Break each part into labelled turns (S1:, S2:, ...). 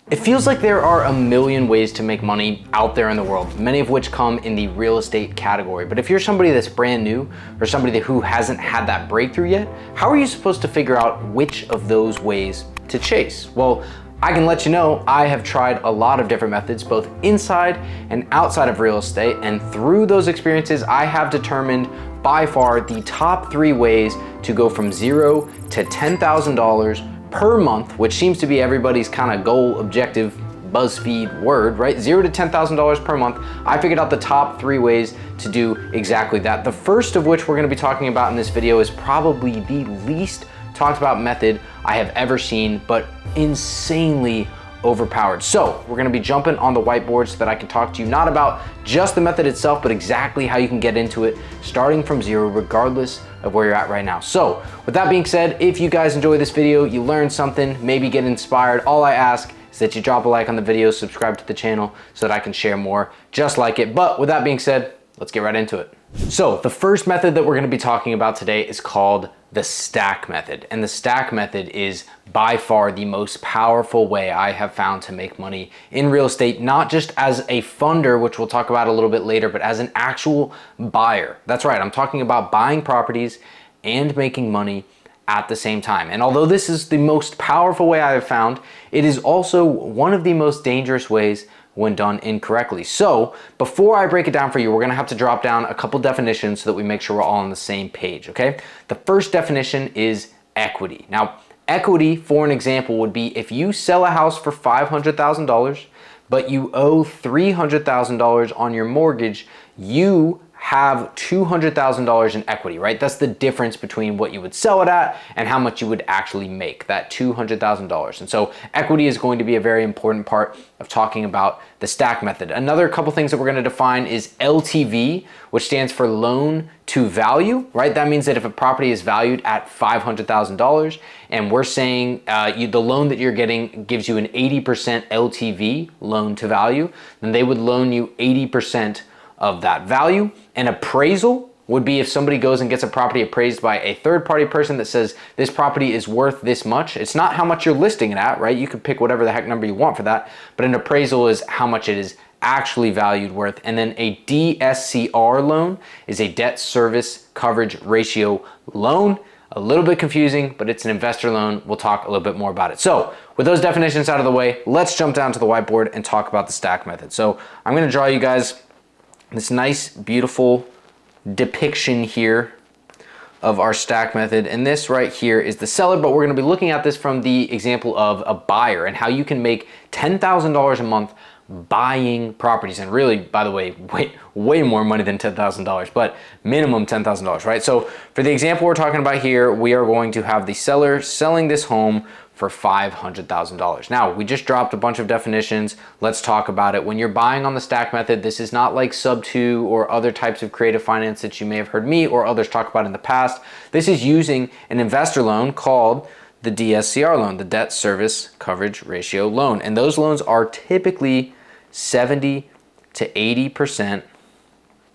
S1: It feels like there are a million ways to make money out there in the world, many of which come in the real estate category. But if you're somebody that's brand new or somebody who hasn't had that breakthrough yet, how are you supposed to figure out which of those ways to chase? Well, I can let you know I have tried a lot of different methods, both inside and outside of real estate. And through those experiences, I have determined by far the top 3 ways to go from $0 to $10,000 per month, which seems to be everybody's kind of goal, objective, BuzzFeed word, right? $0 to $10,000 per month. I figured out the top 3 ways to do exactly that. The first of which we're gonna be talking about in this video is probably the least talked about method I have ever seen, but insanely overpowered. So we're gonna be jumping on the whiteboard so that I can talk to you not about just the method itself, but exactly how you can get into it starting from 0, regardless of where you're at right now. So with that being said, if you guys enjoy this video, you learned something, maybe get inspired, all I ask is that you drop a like on the video, subscribe to the channel so that I can share more just like it. But with that being said, let's get right into it. So the first method that we're gonna be talking about today is called the stack method. And the stack method is by far the most powerful way I have found to make money in real estate, not just as a funder, which we'll talk about a little bit later, but as an actual buyer. That's right, I'm talking about buying properties and making money at the same time. And although this is the most powerful way I have found, it is also one of the most dangerous ways when done incorrectly. So before I break it down for you, we're gonna have to drop down a couple definitions so that we make sure we're all on the same page, okay? The first definition is equity. Now, equity, for an example, would be if you sell a house for $500,000, but you owe $300,000 on your mortgage, you have $200,000 in equity, right? That's the difference between what you would sell it at and how much you would actually make, that $200,000. And so equity is going to be a very important part of talking about the stack method. Another couple things that we're gonna define is LTV, which stands for loan to value, right? That means that if a property is valued at $500,000 and we're saying the loan that you're getting gives you an 80% LTV, loan to value, then they would loan you 80% of that value. An appraisal would be if somebody goes and gets a property appraised by a third-party person that says this property is worth this much. It's not how much you're listing it at, right? You can pick whatever the heck number you want for that, but an appraisal is how much it is actually valued worth. And then a DSCR loan is a debt service coverage ratio loan. A little bit confusing, but it's an investor loan. We'll talk a little bit more about it. So with those definitions out of the way, let's jump down to the whiteboard and talk about the stack method. So I'm gonna draw you guys this nice, beautiful depiction here of our stack method. And this right here is the seller, but we're gonna be looking at this from the example of a buyer and how you can make $10,000 a month buying properties. And really, by the way, way more money than $10,000, but minimum $10,000, right? So for the example we're talking about here, we are going to have the seller selling this home for $500,000. Now, we just dropped a bunch of definitions. Let's talk about it. When you're buying on the stack method, this is not like sub-2 or other types of creative finance that you may have heard me or others talk about in the past. This is using an investor loan called the DSCR loan, the debt service coverage ratio loan. And those loans are typically 70 to 80%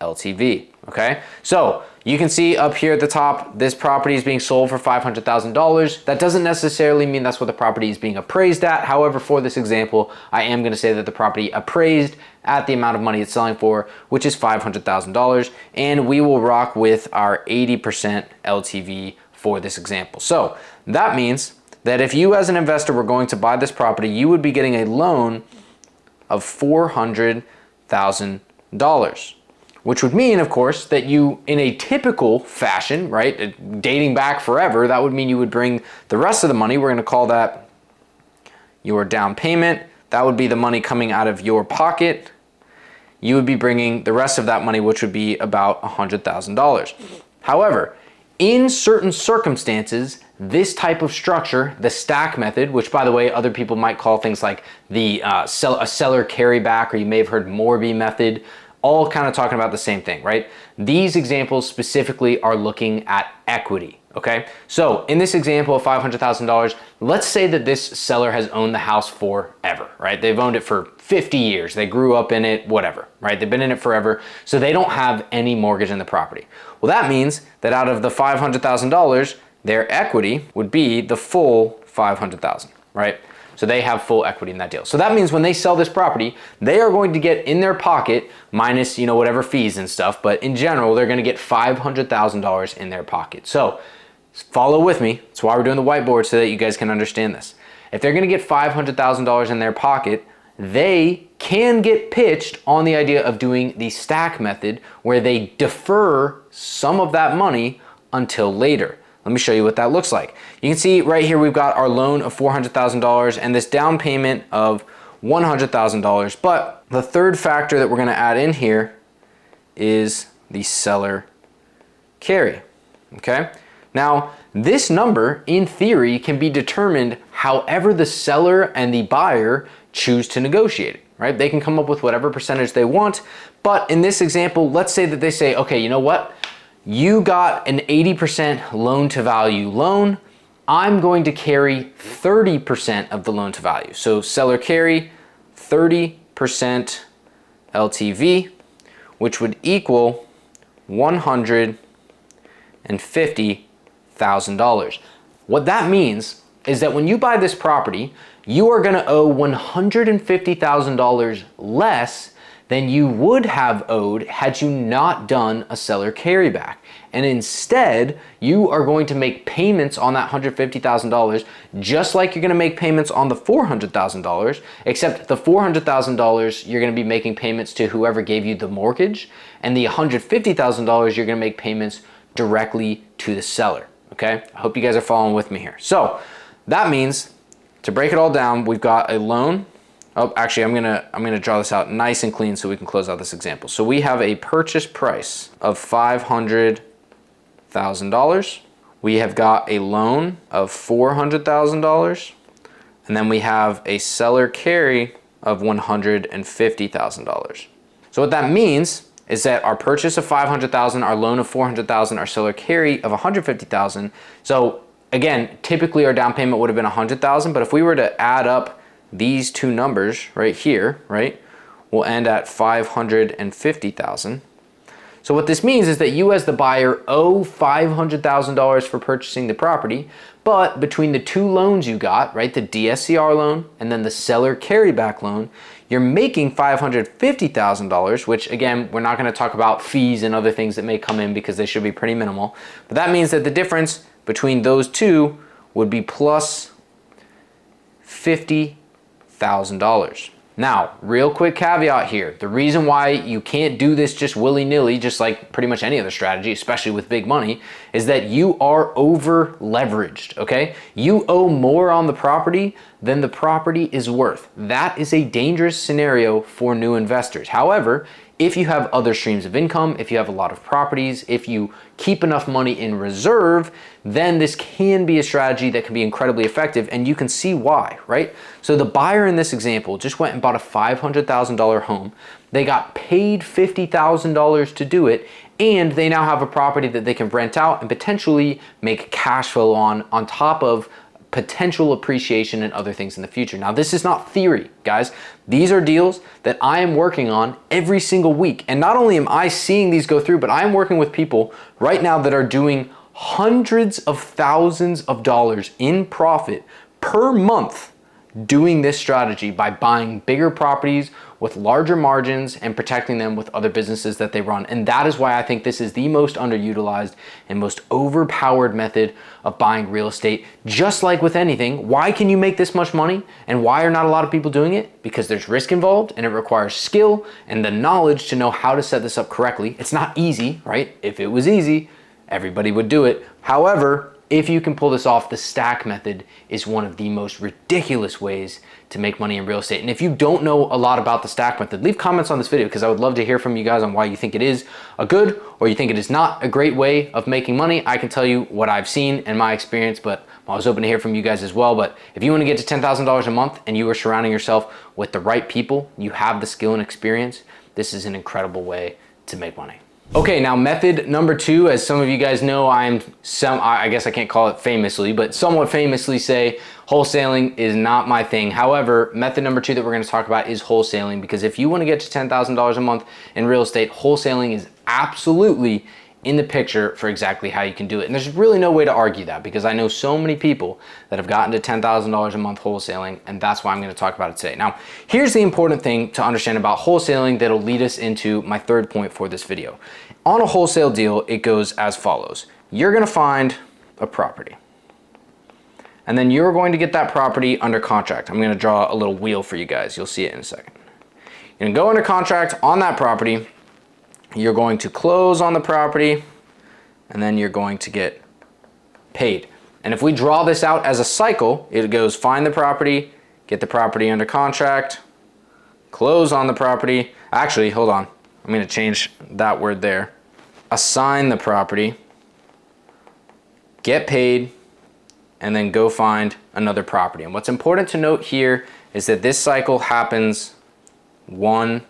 S1: LTV, okay? So you can see up here at the top, this property is being sold for $500,000. That doesn't necessarily mean that's what the property is being appraised at. However, for this example, I am gonna say that the property appraised at the amount of money it's selling for, which is $500,000. And we will rock with our 80% LTV for this example. So that means that if you as an investor were going to buy this property, you would be getting a loan of $400,000. Which would mean, of course, that you, in a typical fashion, right, dating back forever, that would mean you would bring the rest of the money, we're gonna call that your down payment. That would be the money coming out of your pocket. You would be bringing the rest of that money, which would be about $100,000. However, in certain circumstances, this type of structure, the stack method, which by the way, other people might call things like the a seller carryback, or you may have heard Morby method, all kind of talking about the same thing, right? These examples specifically are looking at equity, okay? So in this example of $500,000, let's say that this seller has owned the house forever, right? They've owned it for 50 years. They grew up in it, whatever, right? They've been in it forever, so they don't have any mortgage in the property. Well, that means that out of the $500,000, their equity would be the full $500,000, right? So they have full equity in that deal. So that means when they sell this property, they are going to get in their pocket, minus, you know, whatever fees and stuff, but in general, they're gonna get $500,000 in their pocket. So follow with me. That's why we're doing the whiteboard, so that you guys can understand this. If they're gonna get $500,000 in their pocket, they can get pitched on the idea of doing the stack method, where they defer some of that money until later. Let me show you what that looks like. You can see right here, we've got our loan of $400,000 and this down payment of $100,000. But the third factor that we're gonna add in here is the seller carry, okay? Now, this number, in theory, can be determined however the seller and the buyer choose to negotiate it, right? They can come up with whatever percentage they want, but in this example, let's say that they say, okay, you know what? You got an 80% loan to value loan. I'm going to carry 30% of the loan to value. So seller carry 30% LTV, which would equal $150,000. What that means is that when you buy this property, you are gonna owe $150,000 less than you would have owed had you not done a seller carryback. And instead, you are going to make payments on that $150,000 just like you're gonna make payments on the $400,000, except the $400,000 you're gonna be making payments to whoever gave you the mortgage, and the $150,000 you're gonna make payments directly to the seller, okay? I hope you guys are following with me here. So that means, to break it all down, we've got a loan. Oh, actually, I'm gonna draw this out nice and clean so we can close out this example. So we have a purchase price of $500,000. We have got a loan of $400,000, and then we have a seller carry of $150,000. So what that means is that our purchase of $500,000, our loan of $400,000, our seller carry of $150,000. So again, typically our down payment would have been $100,000, but if we were to add up these two numbers right here, right, we'll end at $550,000. So what this means is that you as the buyer owe $500,000 for purchasing the property, but between the two loans you got, right, the DSCR loan and then the seller carryback loan, you're making $550,000, which again, we're not gonna talk about fees and other things that may come in because they should be pretty minimal. But that means that the difference between those two would be plus $50,000. Now, real quick caveat here. The reason why you can't do this just willy-nilly, just like pretty much any other strategy, especially with big money, is that you are over leveraged, okay? You owe more on the property than the property is worth. That is a dangerous scenario for new investors. However, if you have other streams of income, if you have a lot of properties, if you keep enough money in reserve, then this can be a strategy that can be incredibly effective, and you can see why, right? So the buyer in this example just went and bought a $500,000 home. They got paid $50,000 to do it, and they now have a property that they can rent out and potentially make cash flow on top of potential appreciation and other things in the future. Now, this is not theory, guys. These are deals that I am working on every single week. And not only am I seeing these go through, but I am working with people right now that are doing hundreds of thousands of dollars in profit per month doing this strategy by buying bigger properties with larger margins and protecting them with other businesses that they run. And that is why I think this is the most underutilized and most overpowered method of buying real estate. Just like with anything, why can you make this much money and why are not a lot of people doing it? Because there's risk involved and it requires skill and the knowledge to know how to set this up correctly. It's not easy, right? If it was easy, everybody would do it. However, if you can pull this off, the stack method is one of the most ridiculous ways to make money in real estate. And if you don't know a lot about the stack method, leave comments on this video because I would love to hear from you guys on why you think it is a good or you think it is not a great way of making money. I can tell you what I've seen and my experience, but I was open to hear from you guys as well. But if you want to get to $10,000 a month and you are surrounding yourself with the right people, you have the skill and experience, this is an incredible way to make money. Okay, now method number two, as some of you guys know, I guess I can't call it famously, but somewhat famously say wholesaling is not my thing. However, method number two that we're gonna talk about is wholesaling, because if you wanna get to $10,000 a month in real estate, wholesaling is absolutely in the picture for exactly how you can do it. And there's really no way to argue that, because I know so many people that have gotten to $10,000 a month wholesaling, and that's why I'm gonna talk about it today. Now, here's the important thing to understand about wholesaling that'll lead us into my third point for this video. On a wholesale deal, it goes as follows. You're gonna find a property, and then you're going to get that property under contract. I'm gonna draw a little wheel for you guys. You'll see it in a second. You're gonna go under contract on that property. You're going to close on the property, and then you're going to get paid. And if we draw this out as a cycle, it goes find the property, get the property under contract, close on the property. Actually, hold on. I'm gonna change that word there. Assign the property, get paid, and then go find another property. And what's important to note here is that this cycle happens one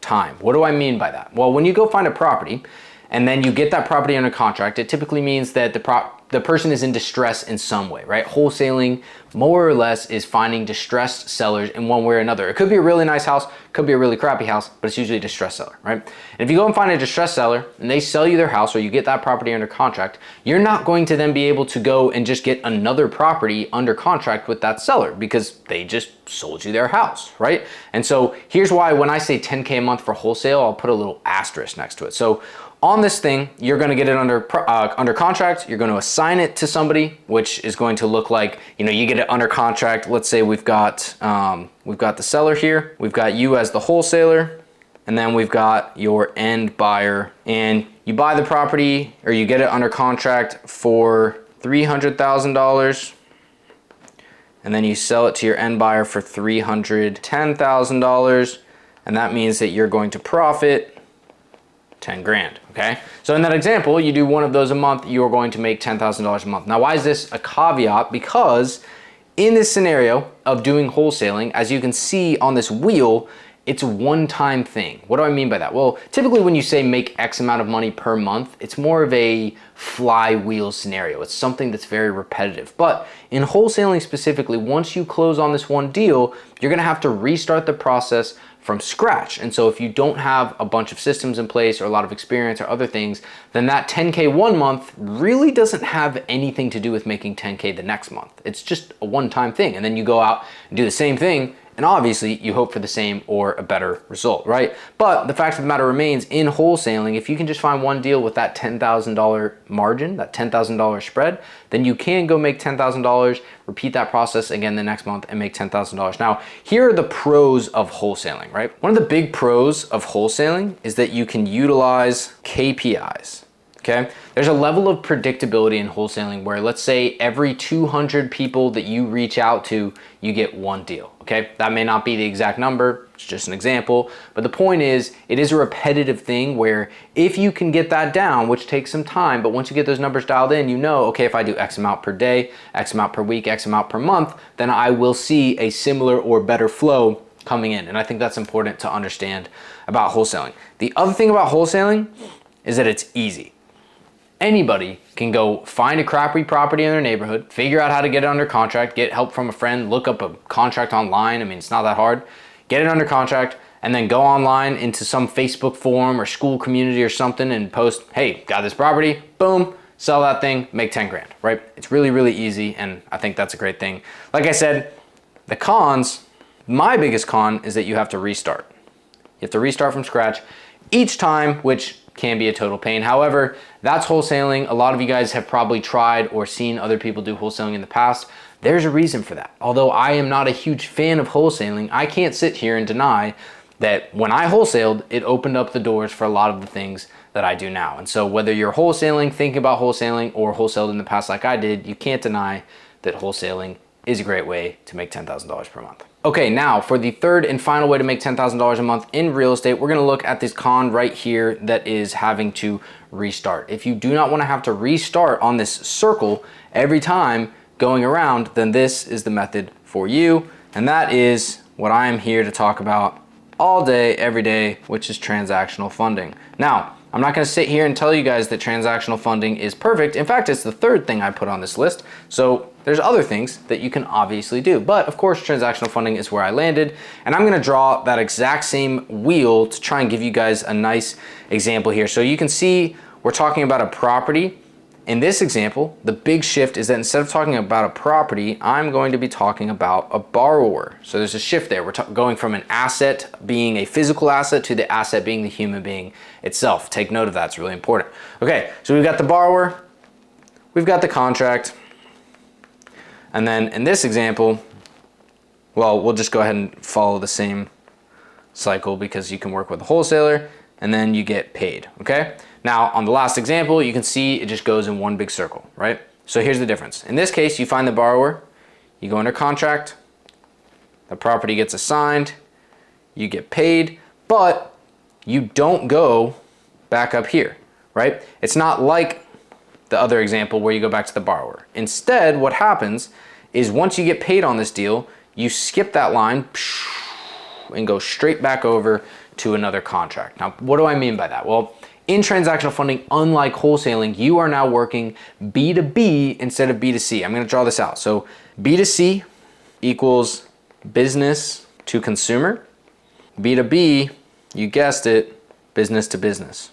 S1: time. What do I mean by that? Well, when you go find a property and then you get that property under contract, it typically means that the person is in distress in some way, right? Wholesaling, more or less, is finding distressed sellers in one way or another. It could be a really nice house, could be a really crappy house, but it's usually a distressed seller, right? And if you go and find a distressed seller and they sell you their house, or you get that property under contract, you're not going to then be able to go and just get another property under contract with that seller, because they just sold you their house, right? And so here's why when I say 10K a month for wholesale, I'll put a little asterisk next to it. So on this thing, you're gonna get it under contract, you're gonna assign it to somebody, which is going to look like, you know, you get it under contract. Let's say we've got the seller here, we've got you as the wholesaler, and then we've got your end buyer, and you buy the property, or you get it under contract for $300,000, and then you sell it to your end buyer for $310,000, and that means that you're going to profit 10 grand, okay? So in that example, you do one of those a month, you're going to make $10,000 a month. Now, why is this a caveat? Because in this scenario of doing wholesaling, as you can see on this wheel, it's a one-time thing. What do I mean by that? Well, typically when you say make X amount of money per month, it's more of a flywheel scenario. It's something that's very repetitive. But in wholesaling specifically, once you close on this one deal, you're gonna have to restart the process from scratch. And so if you don't have a bunch of systems in place or a lot of experience or other things, then that 10K one month really doesn't have anything to do with making 10K the next month. It's just a one-time thing. And then you go out and do the same thing, and obviously you hope for the same or a better result, right? But the fact of the matter remains, in wholesaling, if you can just find one deal with that $10,000 margin, that $10,000 spread, then you can go make $10,000, repeat that process again the next month and make $10,000. Now, here are the pros of wholesaling, right? One of the big pros of wholesaling is that you can utilize KPIs. Okay, there's a level of predictability in wholesaling where, let's say, every 200 people that you reach out to, you get one deal. Okay, that may not be the exact number, it's just an example, but the point is, it is a repetitive thing where if you can get that down, which takes some time, but once you get those numbers dialed in, you know, okay, if I do X amount per day, X amount per week, X amount per month, then I will see a similar or better flow coming in. And I think that's important to understand about wholesaling. The other thing about wholesaling is that it's easy. Anybody can go find a crappy property in their neighborhood, figure out how to get it under contract, get help from a friend, look up a contract online. I mean, it's not that hard. Get it under contract, and then go online into some Facebook forum or Skool community or something and post, hey, got this property, boom, sell that thing, make 10 grand, right? It's really, really easy, and I think that's a great thing. Like I said, the cons, my biggest con is that you have to restart. You have to restart from scratch each time, which can be a total pain. However, that's wholesaling. A lot of you guys have probably tried or seen other people do wholesaling in the past. There's a reason for that. Although I am not a huge fan of wholesaling, I can't sit here and deny that when I wholesaled, it opened up the doors for a lot of the things that I do now. And so whether you're wholesaling, thinking about wholesaling, or wholesaled in the past like I did, you can't deny that wholesaling is a great way to make $10,000 per month. Okay, now for the third and final way to make $10,000 a month in real estate, we're gonna look at this con right here that is having to restart. If you do not wanna have to restart on this circle every time going around, then this is the method for you. And that is what I am here to talk about all day, every day, which is transactional funding. Now, I'm not gonna sit here and tell you guys that transactional funding is perfect. In fact, it's the third thing I put on this list. So there's other things that you can obviously do. But of course, transactional funding is where I landed. And I'm gonna draw that exact same wheel to try and give you guys a nice example here. So you can see we're talking about a property. In this example, the big shift is that instead of talking about a property, I'm going to be talking about a borrower. So there's a shift there. We're going from an asset being a physical asset to the asset being the human being itself. Take note of that, it's really important. Okay, so we've got the borrower, we've got the contract, and then in this example, well, we'll just go ahead and follow the same cycle because you can work with a wholesaler and then you get paid, okay? Now, on the last example, you can see it just goes in one big circle, right? So here's the difference. In this case, you find the borrower, you go under contract, the property gets assigned, you get paid, but you don't go back up here, right? It's not like the other example where you go back to the borrower. Instead, what happens is once you get paid on this deal, you skip that line and go straight back over to another contract. Now, what do I mean by that? Well, in transactional funding, unlike wholesaling, you are now working B2B instead of B2C. I'm gonna draw this out. So B2C equals business to consumer. B2B, you guessed it, business to business.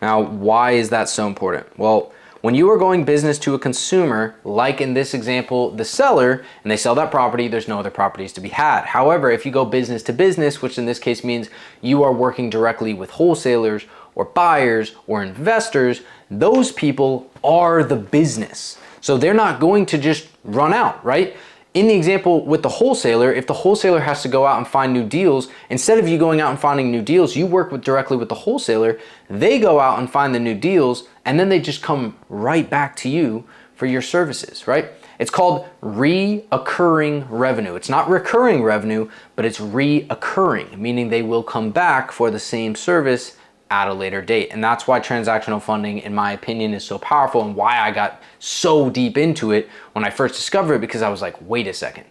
S1: Now, why is that so important? Well, when you are going business to a consumer, like in this example, the seller, and they sell that property, there's no other properties to be had. However, if you go business to business, which in this case means you are working directly with wholesalers or buyers or investors, those people are the business. So they're not going to just run out, right? In the example with the wholesaler, if the wholesaler has to go out and find new deals, instead of you going out and finding new deals, you work directly with the wholesaler, they go out and find the new deals, and then they just come right back to you for your services, right? It's called reoccurring revenue. It's not recurring revenue, but it's reoccurring, meaning they will come back for the same service at a later date. And that's why transactional funding, in my opinion, is so powerful and why I got so deep into it when I first discovered it, because I was like, wait a second,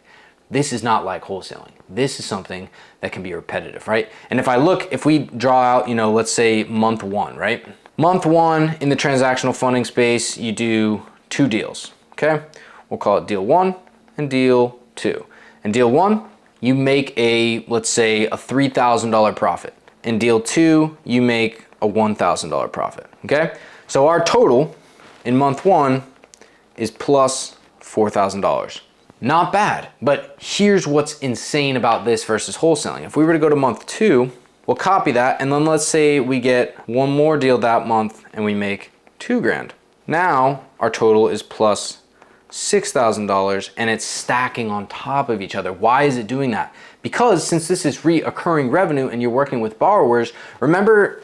S1: this is not like wholesaling. This is something that can be repetitive, right? And if we draw out, let's say month one, right? Month one in the transactional funding space, you do 2 deals, okay? We'll call it deal 1 and deal 2. In deal 1, you make let's say a $3,000 profit. In deal 2, you make a $1,000 profit, okay? So our total in month 1 is plus $4,000. Not bad, but here's what's insane about this versus wholesaling. If we were to go to month 2, we'll copy that, and then let's say we get one more deal that month and we make $2,000. Now our total is plus $6,000 and it's stacking on top of each other. Why is it doing that? Because since this is reoccurring revenue and you're working with borrowers, remember,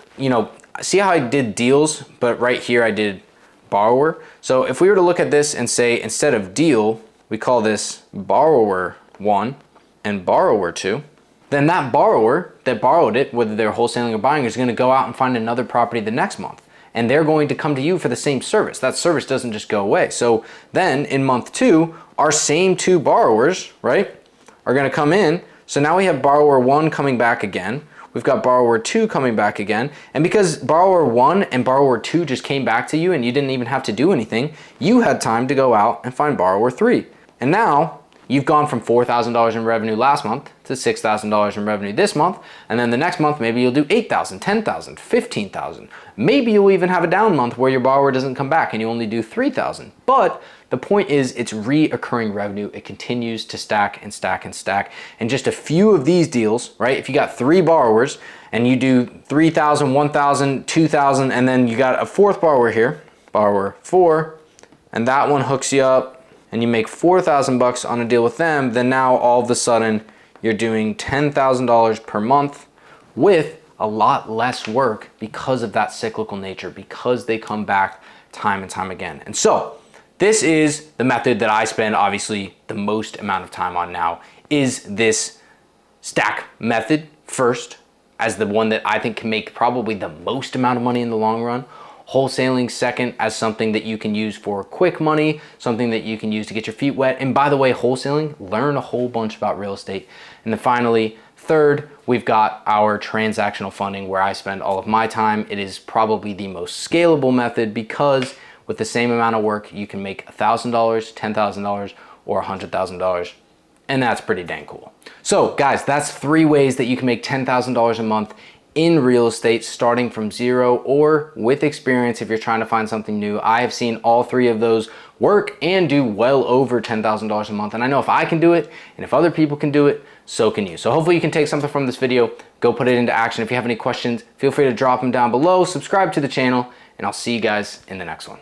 S1: see how I did deals, but right here I did borrower. So if we were to look at this and say, instead of deal, we call this borrower 1 and borrower 2, then that borrower that borrowed it, whether they're wholesaling or buying, is gonna go out and find another property the next month. And they're going to come to you for the same service. That service doesn't just go away. So then in month 2, our same 2 borrowers, right, are gonna come in. So now we have borrower 1 coming back again. We've got borrower 2 coming back again. And because borrower 1 and borrower 2 just came back to you and you didn't even have to do anything, you had time to go out and find borrower 3. And now you've gone from $4,000 in revenue last month to $6,000 in revenue this month. And then the next month, maybe you'll do $8,000, $10,000, $15,000. Maybe you'll even have a down month where your borrower doesn't come back and you only do $3,000. But the point is, it's reoccurring revenue. It continues to stack and stack and stack. And just a few of these deals, right? If you got 3 borrowers and you do $3,000, $1,000, $2,000, and then you got a 4th borrower here, borrower 4, and that one hooks you up, and you make $4,000 on a deal with them, then now all of a sudden you're doing $10,000 per month with a lot less work because of that cyclical nature, because they come back time and time again. And so this is the method that I spend obviously the most amount of time on now, is this stack method first, as the one that I think can make probably the most amount of money in the long run. Wholesaling second, as something that you can use for quick money, something that you can use to get your feet wet. And by the way, wholesaling, learn a whole bunch about real estate. And then finally, third, we've got our transactional funding, where I spend all of my time. It is probably the most scalable method because with the same amount of work, you can make $1,000, $10,000, or $100,000. And that's pretty dang cool. So guys, that's 3 ways that you can make $10,000 a month in real estate starting from zero, or with experience if you're trying to find something new. I have seen all three of those work and do well over $10,000 a month. And I know if I can do it, and if other people can do it, so can you. So hopefully you can take something from this video, go put it into action. If you have any questions, feel free to drop them down below, subscribe to the channel, and I'll see you guys in the next one.